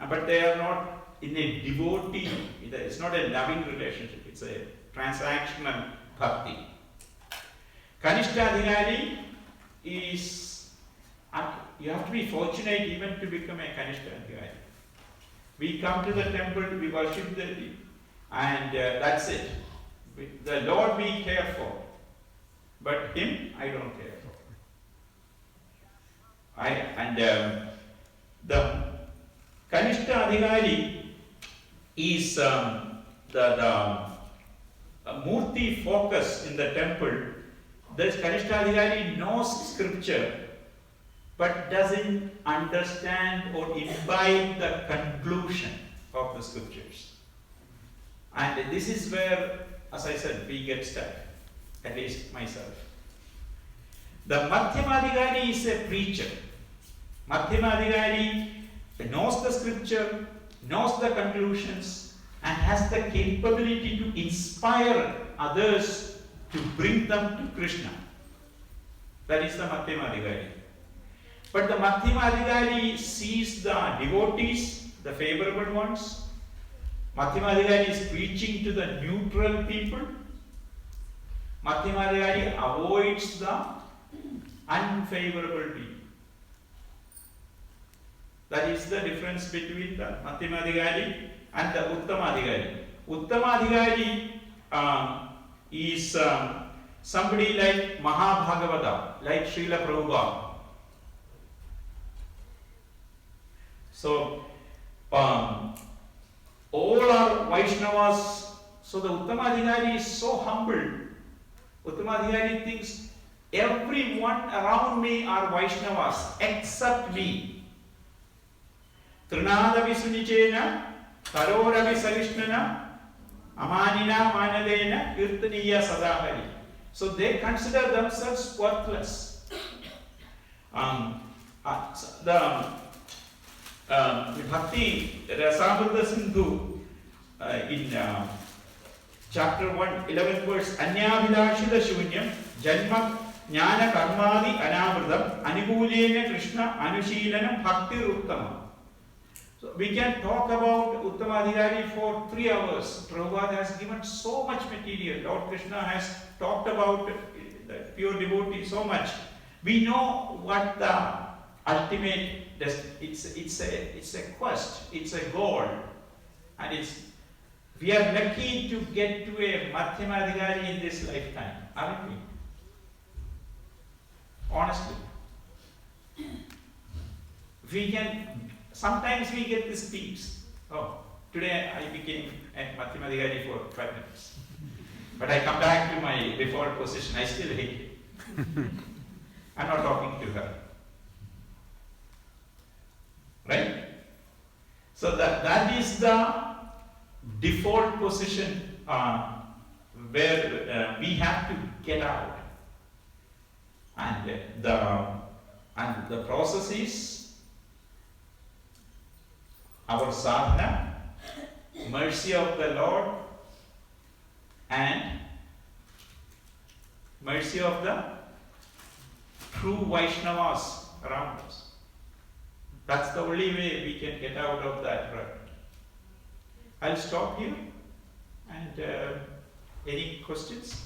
but they are not in a devotee, it's not a loving relationship, it's a transactional bhakti. Kanishta-adhikari is, you have to be fortunate even to become a Kanishta-adhikari. We come to the temple, we worship and that's it. The Lord we care for, but him I don't care for. The Kanishta-adhikari is the Murti focus in the temple. This Kanishta-adhikari knows scripture but doesn't understand or imbibe the conclusion of the scriptures. And this is where, as I said, we get stuck, at least myself. The Madhyamadhikari is a preacher. Madhyamadhikari knows the scripture, knows the conclusions, and has the capability to inspire others to bring them to Krishna. That is the Madhyamadhikari. But the Madhyamadhikari sees the devotees, the favorable ones. Madhyamadhikari is preaching to the neutral people. Madhyamadhikari avoids the unfavorable to you. That is the difference between the Madhyamadhikari and the Uttamadhikari. Uttamadhikari is somebody like Mahabhagavata, like Srila Prabhupada. So, all are Vaishnavas. So the Uttamadhikari is so humble. Uttamadhikari thinks everyone around me are Vaishnavas except me. Trinadavi Sunichena, Taroravi Savishnana, Amanina Manadena, Kirtaniya Sadahari. So they consider themselves worthless. The Bhakti Rasamrita Sindhu in chapter 1, 11th verse, Anyabhilashita Shunyam, Janma Jnana Karmadi Anavritam, Anigulena Krishna Anushilanam Bhakti Uttama. So we can talk about Uttamadhikari for 3 hours. Prabhupada has given so much material. Lord Krishna has talked about the pure devotee so much. We know what the ultimate, it's a quest, it's a goal, and we are lucky to get to a Madhyamadhikari in this lifetime, aren't we? Honestly, sometimes we get these peeps. Oh, today I became a Madhyamadhikari for 5 minutes. But I come back to my default position, I still hate it. I'm not talking to her. Right? So that is the default position where we have to get out. And the process is our sadhana, mercy of the Lord, and mercy of the true Vaishnavas around us. That's the only way we can get out of that rut. I'll stop here. And any questions?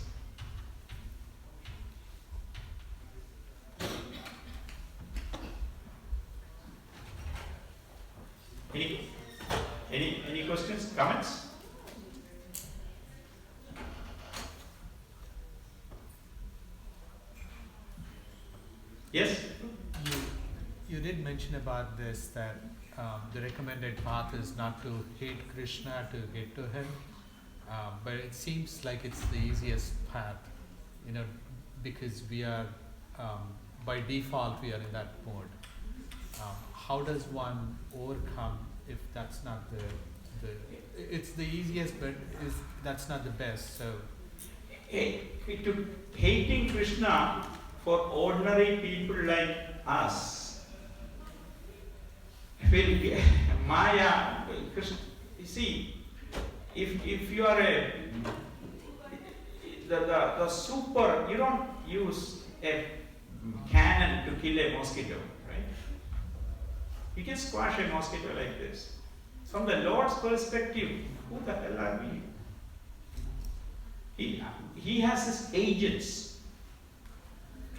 Any questions, comments? Yes? You did mention about this, that the recommended path is not to hate Krishna to get to him, but it seems like it's the easiest path, because we are, by default, we are in that mode. How does one overcome if that's not it's the easiest, but that's not the best? So, hating Krishna for ordinary people like us will be Maya. Krishna, you see, if you are the super, you don't use a cannon to kill a mosquito, right? You can squash a mosquito like this. From the Lord's perspective, who the hell are we? He has his agents.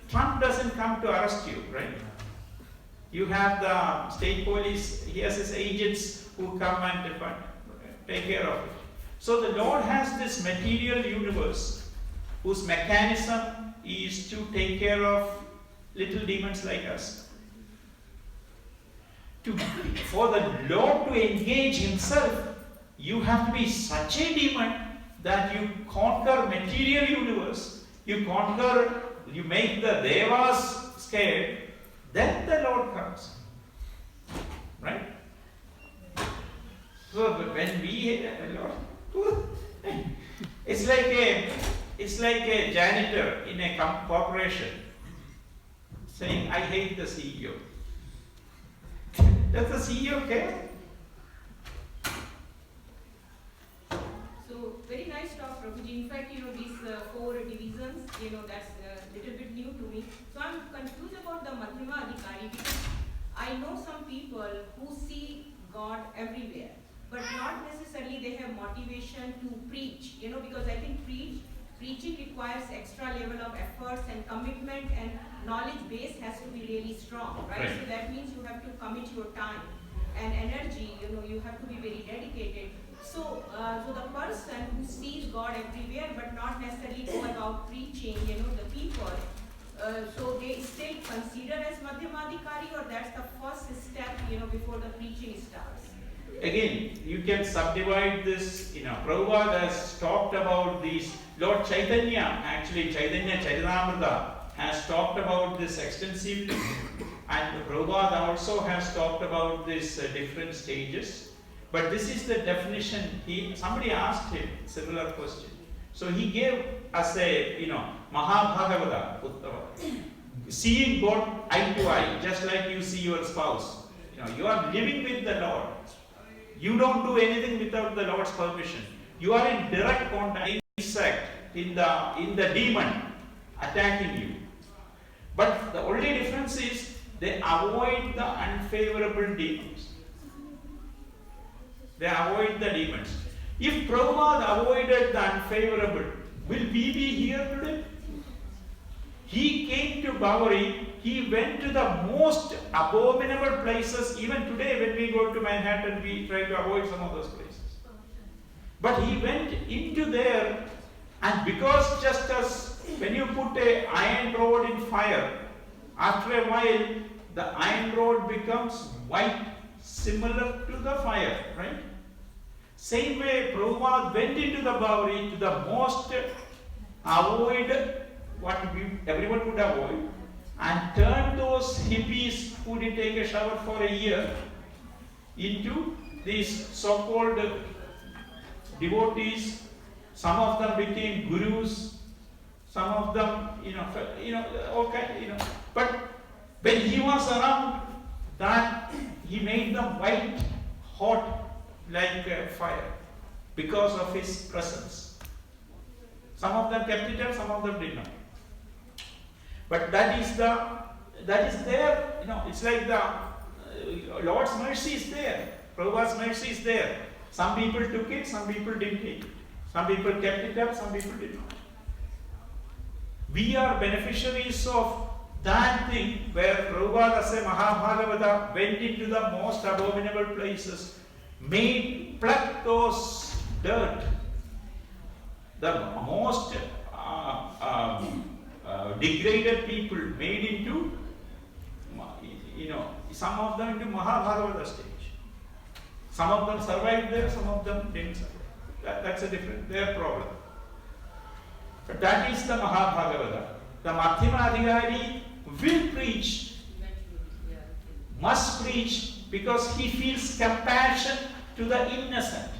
Trump doesn't come to arrest you, right? You have the state police, he has his agents who come and take care of it. So the Lord has this material universe whose mechanism is to take care of little demons like us. For the Lord to engage himself, you have to be such a demon that you conquer material universe, you make the devas scared, then the Lord comes. Right? So when we Lord, it's like a janitor in a corporation saying, I hate the CEO. Does the CEO care? So very nice talk, Prabhuji. In fact, these 4 divisions, that's a little bit new to me. So I'm confused about the Madhyamadhikari because I know some people who see God everywhere, but not necessarily they have motivation to preach, because I think preaching requires extra level of efforts and commitment, and knowledge base has to be really strong, right? Right. So that means you have to commit your time and energy, you have to be very dedicated. So, so the person who sees God everywhere but not necessarily go about preaching, the people, so they still consider as Madhyamadikari, or that's the first step, before the preaching starts? Again, you can subdivide this, Prabhupada has talked about these. Lord Chaitanya, actually Chaitanya Charitamrita has talked about this extensively, and Prabhupada also has talked about these different stages. But this is the definition. Somebody asked him similar question. So he gave us a, Mahabhagavata, seeing God eye to eye, just like you see your spouse. You are living with the Lord. You don't do anything without the Lord's permission. You are in direct contact, in the demon attacking you. But the only difference is they avoid the unfavorable demons. They avoid the demons. If Prabhupada avoided the unfavorable, will we be here today? He came to Bowery, he went to the most abominable places. Even today when we go to Manhattan, we try to avoid some of those places. But he went into there, and because just as when you put an iron rod in fire, after a while the iron rod becomes white, similar to the fire, right? Same way Prabhupada went into the Bowery, to the most avoid what everyone would avoid, and turned those hippies who didn't take a shower for a year into these so-called devotees. Some of them became gurus, some of them, all kind, But when he was around, that he made them white, hot, like fire, because of his presence. Some of them kept it up, some of them did not. But that is there, it's like the Lord's mercy is there, Prabhupada's mercy is there. Some people took it, some people didn't take it. Some people kept it up, some people did not. We are beneficiaries of that thing where Prabhupada said Mahabhagavata went into the most abominable places, plucked those dirt, the most degraded people, made into, some of them into Mahabhagavata stage. Some of them survived there, some of them didn't survive. That's their problem. But that is the Mahabhagavata. The Madhyamadikari will preach, must preach, because he feels compassion to the innocent.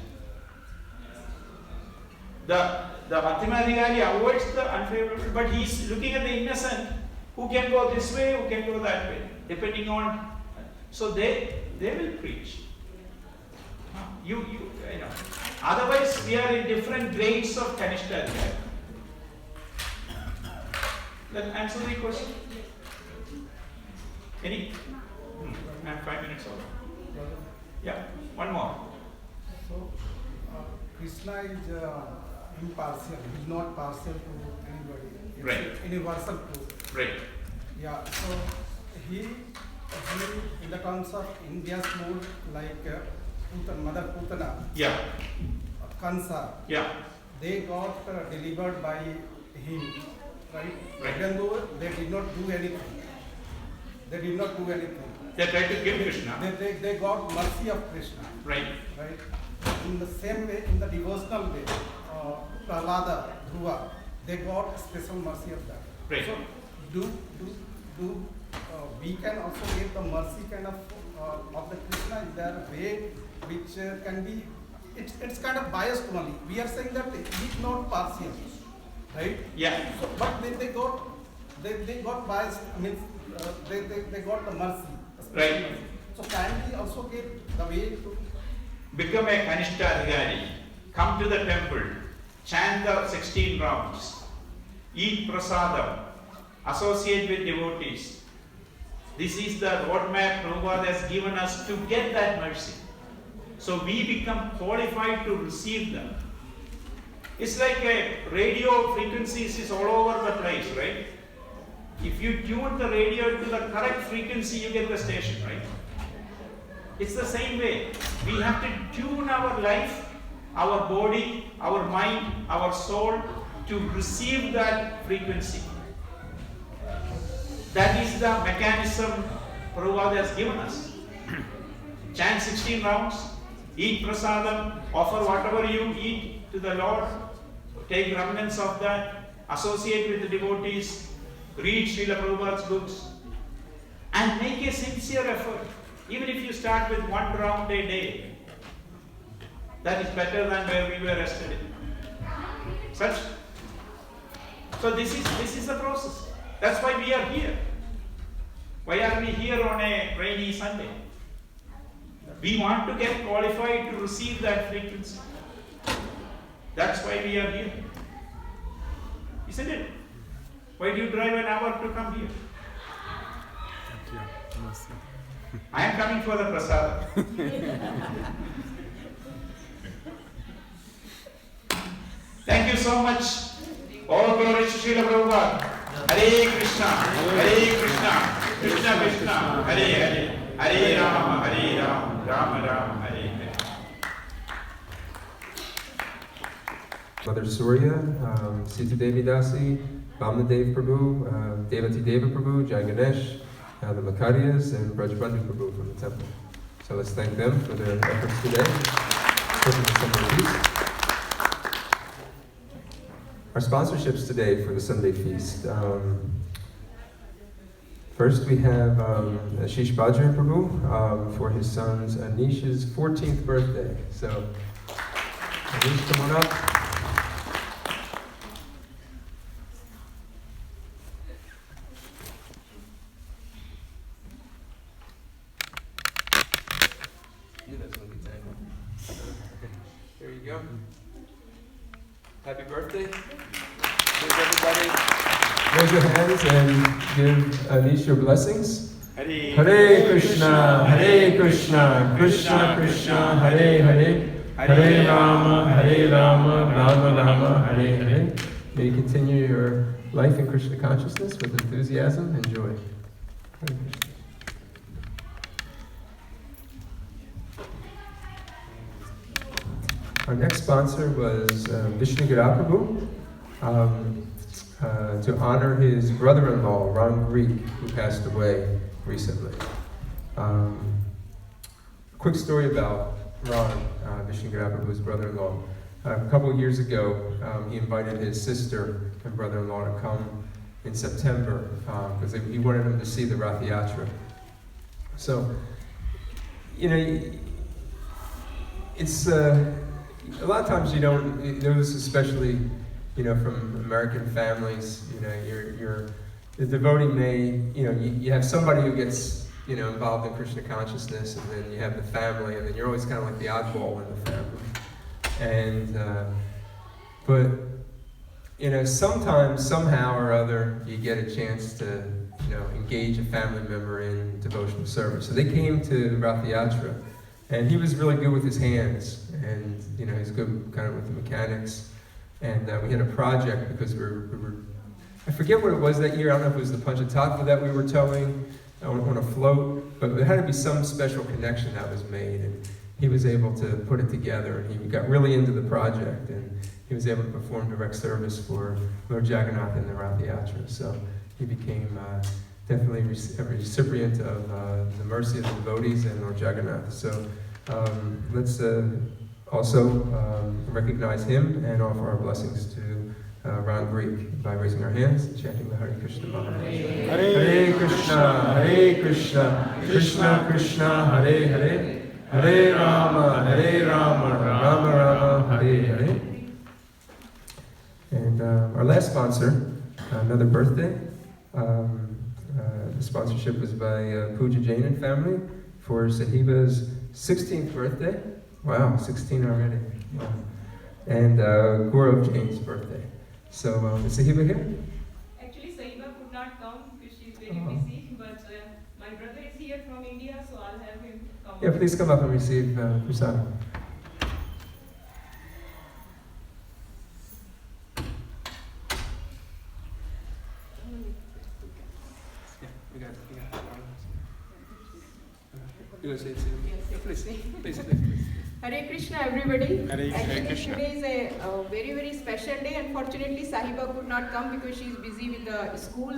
The Madhyamadikari avoids the unfavorable, but he is looking at the innocent who can go this way, who can go that way, depending on. So they will preach. Otherwise, we are in different grades of Kanishta. That answer the question? Any? I have 5 minutes over. Yeah, one more. So, Krishna is impartial. He is not partial to anybody. It's Right. Universal truth. Right. Yeah. So he in the terms of India's mood, like Mother Putana, Yeah. Kansa, Yeah. they got delivered by him, right? Right. Even though they did not do anything. They did not do anything. They tried to kill Krishna. They got mercy of Krishna. Right. Right? In the same way, in the devotional way, Prahlada, Dhruva, they got special mercy of that. Right. So, we can also get the mercy kind of the Krishna in their way, which can be, it's kind of biased only. We are saying that it is not partial, right? Yeah. So, but they got biased. Means they got the mercy. Right. Mercy. So can we also get the way to Become a Kanishta Adhikari. Come to the temple. Chant the 16 rounds. Eat prasadam. Associate with devotees. This is the roadmap Prabhupada has given us to get that mercy. So we become qualified to receive them. It's like a radio frequencies is all over the place, right? If you tune the radio to the correct frequency, you get the station, right? It's the same way. We have to tune our life, our body, our mind, our soul to receive that frequency. That is the mechanism Prabhupada has given us. Chant 16 rounds, eat prasadam, offer whatever you eat to the Lord, take remnants of that, associate with the devotees, read Srila Prabhupada's books, and make a sincere effort. Even if you start with 1 round a day, that is better than where we were yesterday. So this is the process. That's why we are here. Why are we here on a rainy Sunday? We want to get qualified to receive that frequency. That's why we are here. Isn't it? Why do you drive an hour to come here? I am coming for the prasad. Thank you so much. All glory to Srila Prabhupada. Hare Krishna, Hare Krishna, Krishna Krishna, Hare Hare, Hare Rama, Hare Rama, Rama Rama, Hare Hare. Mother Surya, Sita Devi Dasi, Vamnadev Prabhu, Devati Deva Prabhu, Jai Ganesh, the Makaryas, and Brajbandhu Prabhu from the temple. So let's thank them for their efforts today. Our sponsorships today for the Sunday feast. First we have Ashish Bajra Prabhu for his son's Anish's 14th birthday. So Anish, come on up. There you go. Happy birthday. Please everybody raise your hands and give Anish your blessings. Hare Krishna, Hare Krishna, Krishna Krishna, Hare Hare, Hare Rama, Rama Rama, Hare Hare. May you continue your life in Krishna consciousness with enthusiasm and joy. Hare Krishna. Our next sponsor was Vishnu Prabhu, to honor his brother-in-law, Ram Greek, who passed away recently. Quick story about Ram, Vishnu Prabhu's brother-in-law. A couple of years ago, he invited his sister and brother-in-law to come in September because he wanted them to see the Rath Yatra. So, you know, it's a lot of times you don't. Those, especially, you know, from American families, you know, the devotee may, you know, you have somebody who gets, you know, involved in Krishna consciousness, and then you have the family, and then you're always kind of like the oddball in the family. And but you know, sometimes, somehow or other, you get a chance to, you know, engage a family member in devotional service. So they came to Rath Yatra, and he was really good with his hands, and you know, he's good kind of with the mechanics. And we had a project because we were, I forget what it was that year. I don't know if it was the Panchatattva that we were towing on a float, but there had to be some special connection that was made, and he was able to put it together, and he got really into the project, and he was able to perform direct service for Lord Jagannath in the Rath Yatra. So he became definitely a recipient of the mercy of the devotees and Lord Jagannath. So let's also recognize him and offer our blessings to Ram Greek by raising our hands and chanting the Hare Krishna Mantra. Hare Krishna, Hare Krishna, Krishna Krishna, Hare Hare, Hare Rama, Rama Rama, Hare Hare. And our last sponsor, another birthday. The sponsorship was by Pooja Jain and family for Sahiba's 16th birthday. Wow, 16 already. Wow. And Gaurav Jain's birthday. So, is Sahiba here? Actually, Sahiba could not come because she's very busy, but my brother is here from India, so I'll have him come. Yeah, please come up and receive prasad. going to say it? Yes, Please. Hare Krishna, everybody. Hare Krishna. Today is a very, very special day. Unfortunately, Sahiba could not come because she is busy with the school,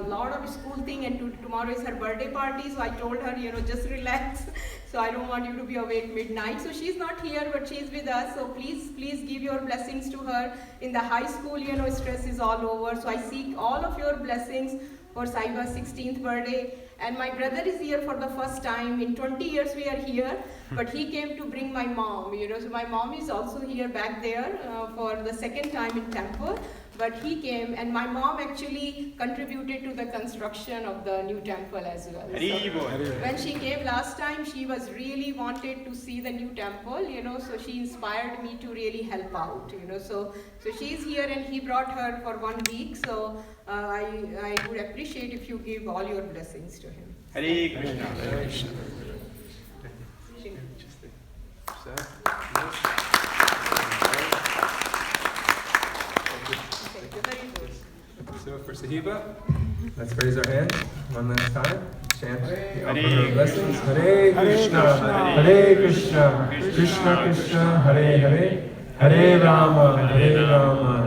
lot of school thing, and tomorrow is her birthday party. So I told her, just relax. So I don't want you to be awake midnight. So she's not here, but she's with us. So please give your blessings to her. In the high school, stress is all over. So I seek all of your blessings for Sahiba's 16th birthday. And my brother is here for the first time. In 20 years we are here, but he came to bring my mom, So my mom is also here back there for the second time in temple. But he came, and my mom actually contributed to the construction of the new temple as well. So when she came last time, she was really wanted to see the new temple, so she inspired me to really help out, So she's here, and he brought her for 1 week. So I would appreciate if you give all your blessings to him. Hare Krishna. Hare Krishna. So for Sahiba, let's raise our hands one last time. Chant the Alpha blessings. Hare Krishna, Hare Krishna, Krishna Krishna, Hare Hare, Hare Rama,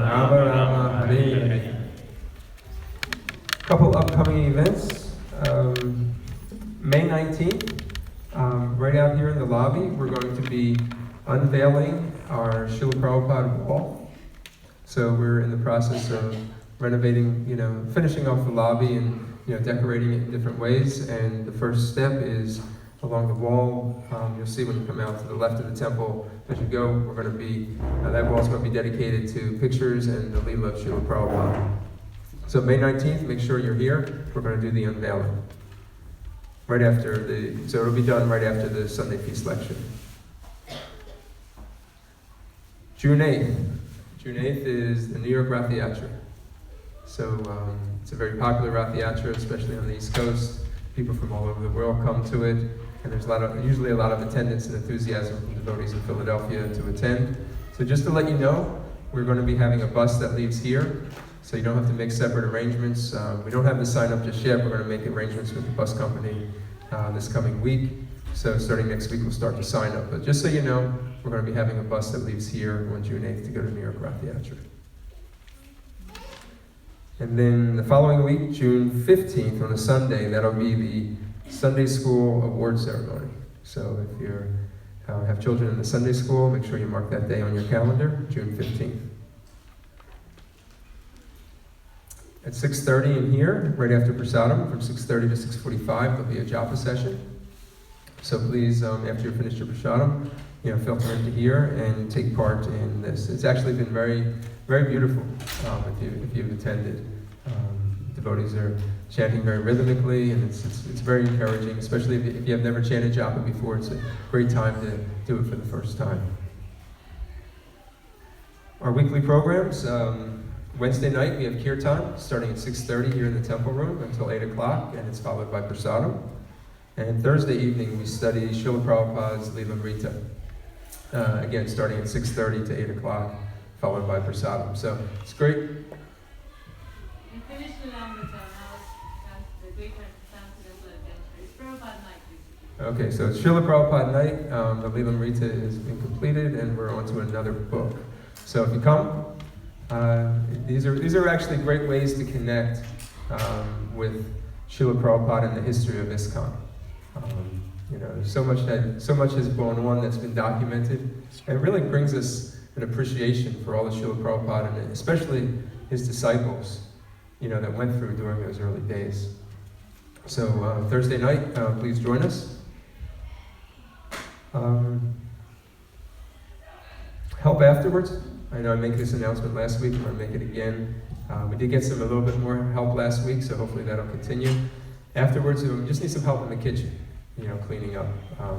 Rama Rama, Hare Hare. Couple upcoming events. May 19th, right out here in the lobby, we're going to be unveiling our Srila Prabhupada wall. So we're in the process of renovating, finishing off the lobby and, decorating it in different ways. And the first step is along the wall. You'll see when you come out to the left of the temple, as you go, we're going to be, that wall's going to be dedicated to pictures and the Leela of Srila Prabhupada. So May 19th, make sure you're here. We're going to do the unveiling. Right after so it'll be done right after the Sunday Feast lecture. June 8th. June 8th is the New York Rath Yatra. So it's a very popular Rath Yatra, especially on the East Coast. People from all over the world come to it, and there's usually a lot of attendance and enthusiasm from devotees in Philadelphia to attend. So just to let you know, we're going to be having a bus that leaves here, so you don't have to make separate arrangements. We don't have the sign up just yet. We're going to make arrangements with the bus company this coming week. So starting next week, we'll start to sign up. But just so you know, we're going to be having a bus that leaves here on June 8th to go to New York Rath Yatra. And then the following week, June 15th, on a Sunday, that'll be the Sunday School Award Ceremony. So if you have children in the Sunday school, make sure you mark that day on your calendar, June 15th. At 6:30 in here, right after Prasadam, from 6:30 to 6:45, there'll be a japa session. So please, after you finish your Prasadam, filter into here and take part in this. It's actually been very, very beautiful if you've attended. Devotees are chanting very rhythmically, and it's very encouraging, especially if you have never chanted japa before. It's a great time to do it for the first time. Our weekly programs. Wednesday night we have kirtan starting at 6:30 here in the temple room until 8 o'clock, and it's followed by prasadam. And Thursday evening we study Srila Prabhupada's Leelamrita. Again, starting at 6:30 to 8 o'clock, followed by prasadam. So it's great. You finished Leelamrita, now it's the great transcendental adventure. It's Prabhupada night, basically. Okay, so it's Srila Prabhupada night. The Leelamrita has been completed, and we're on to another book. So if you come, these are actually great ways to connect with Srila Prabhupada and the history of ISKCON. So much has gone on that's been documented, and it really brings us an appreciation for all the Srila Prabhupada and especially his disciples, that went through during those early days. So Thursday night, please join us. Help afterwards. I know I made this announcement last week, I'm going to make it again. We did get a little bit more help last week, so hopefully that'll continue. Afterwards, we just need some help in the kitchen, cleaning up.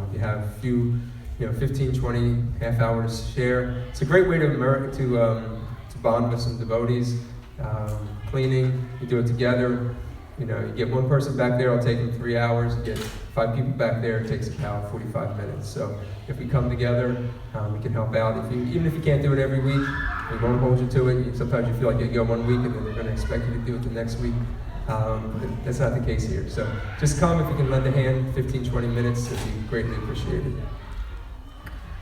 If you have a few, 15, 20, half hours to share, it's a great way to bond with some devotees. Cleaning, you do it together. You get one person back there, it'll take them 3 hours. You get 5 people back there, it takes about 45 minutes. So if we come together, we can help out. Even if you can't do it every week, we won't hold you to it. Sometimes you feel like you go 1 week and then they're going to expect you to do it the next week. But that's not the case here. So just come if you can lend a hand, 15, 20 minutes, it'd be greatly appreciated.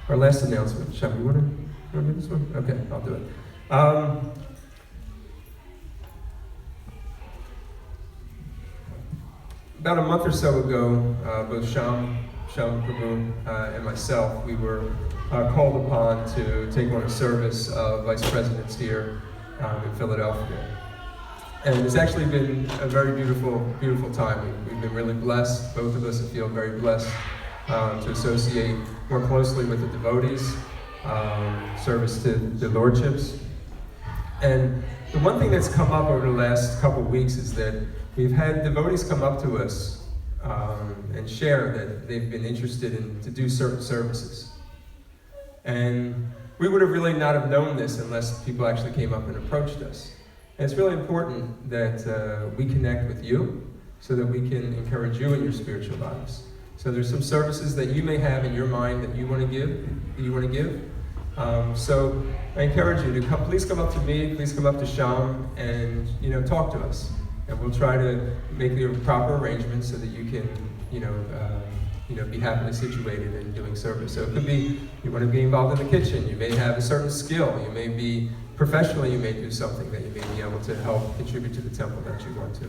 Our last announcement, Sham, you want to do this one? Okay, I'll do it. About a month or so ago, both Sham Prabhu, and myself, we were called upon to take on a service of vice presidents here in Philadelphia. And it's actually been a very beautiful time. We've been really blessed. Both of us feel very blessed to associate more closely with the devotees, service to the lordships. And the one thing that's come up over the last couple of weeks is that we've had devotees come up to us and share that they've been interested to do certain services. And we would have really not have known this unless people actually came up and approached us. And it's really important that we connect with you so that we can encourage you in your spiritual lives. So there's some services that you may have in your mind that you want to give. So I encourage you to please come up to me, please come up to Sham, and talk to us. And we'll try to make the proper arrangements so that you can, be happily situated in doing service. So it could be you want to be involved in the kitchen. You may have a certain skill. You may be professionally. You may do something that you may be able to help contribute to the temple that you want to.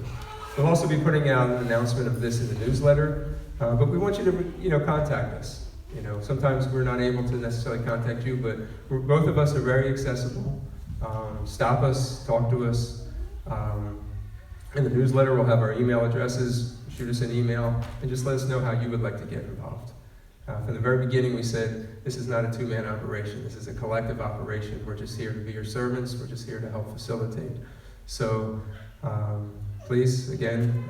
We'll also be putting out an announcement of this in the newsletter. But we want you to, contact us. Sometimes we're not able to necessarily contact you, but both of us are very accessible. Stop us, talk to us. In the newsletter, we'll have our email addresses. Shoot us an email and just let us know how you would like to get involved. From the very beginning, we said this is not a two-man operation. This is a collective operation. We're just here to be your servants. We're just here to help facilitate. So please, again,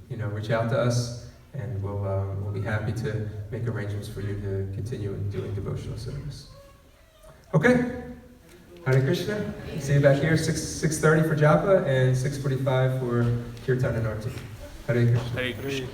reach out to us, and we'll be happy to make arrangements for you to continue doing devotional service. Okay. Hare Krishna. See you back here, 6:30 for Japa and 6:45 for Kirtan and Arti. Hare Krishna. Hare Krishna.